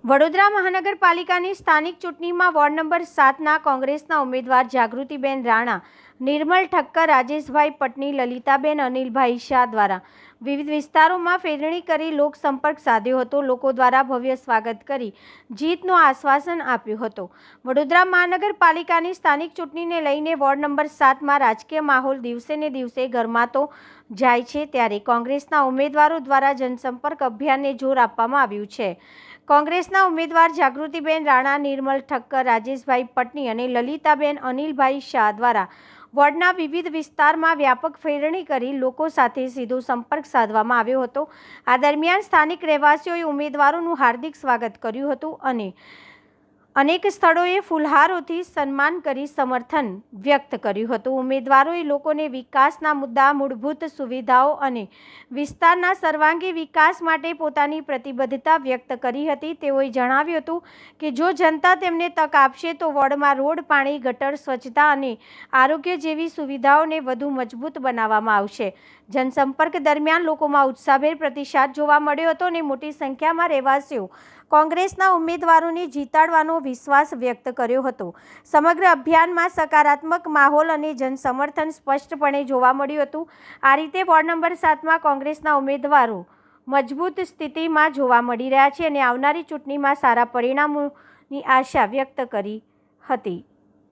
વડોદરા મહાનગરપાલિકાની સ્થાનિક ચૂંટણીમાં વોર્ડ નંબર 7ના કોંગ્રેસના ઉમેદવાર જાગૃતિબેન રાણા, નિર્મલ ઠક્કર, રાજેશભાઈ પટની, લલિતાબેન અનિલભાઈ શાહ દ્વારા વિવિધ વિસ્તારોમાં ફેરણી કરી લોકસંપર્ક સાધ્યો હતો. લોકો દ્વારા ભવ્ય સ્વાગત કરી જીતનું આશ્વાસન આપ્યું હતું. વડોદરા મહાનગરપાલિકાની સ્થાનિક ચૂંટણીને લઈને વોર્ડ નંબર 7માં રાજકીય માહોલ દિવસે ને દિવસે ગરમાતો જાય છે, ત્યારે કોંગ્રેસના ઉમેદવારો દ્વારા જનસંપર્ક અભિયાનને જોર આપવામાં આવ્યું છે. કોંગ્રેસના ઉમેદવાર જાગૃતિબેન રાણા, નિર્મલ ઠક્કર, રાજેશભાઈ પટની અને લલિતાબેન અનિલભાઈ શાહ દ્વારા વોર્ડના વિવિધ વિસ્તારમાં વ્યાપક ફેરણી કરી લોકો સાથે સીધો સંપર્ક સાધવામાં આવ્યો હતો. આ દરમિયાન સ્થાનિક રહેવાસીઓએ ઉમેદવારોનું હાર્દિક સ્વાગત કર્યું હતું અને અનેક સ્થળોએ ફૂલહારોથી સન્માન કરી સમર્થન વ્યક્ત કર્યું હતું. ઉમેદવારોએ લોકોને વિકાસના મુદ્દા, મૂળભૂત સુવિધાઓ અને વિસ્તારના સર્વાંગી વિકાસ માટે પોતાની પ્રતિબદ્ધતા વ્યક્ત કરી હતી. તેઓએ જણાવ્યું હતું કે જો જનતા તેમને તક આપશે તો વોર્ડમાં રોડ, પાણી, ગટર, સ્વચ્છતા અને આરોગ્ય જેવી સુવિધાઓને વધુ મજબૂત બનાવવામાં આવશે. જનસંપર્ક દરમિયાન લોકોમાં ઉત્સાહભેર પ્રતિસાદ જોવા મળ્યો હતો અને મોટી સંખ્યામાં રહેવાસીઓ કોંગ્રેસના ઉમેદવારોને જીતાડવાનો વિશ્વાસ વ્યક્ત કર્યો હતો. સમગ્ર અભિયાનમાં સકારાત્મક માહોલ અને જનસમર્થન સ્પષ્ટપણે જોવા મળ્યું હતું. આ રીતે વોર્ડ નંબર 7માં કોંગ્રેસના ઉમેદવારો મજબૂત સ્થિતિમાં જોવા મળી રહ્યા છે અને આવનારી ચૂંટણીમાં સારા પરિણામોની આશા વ્યક્ત કરી હતી.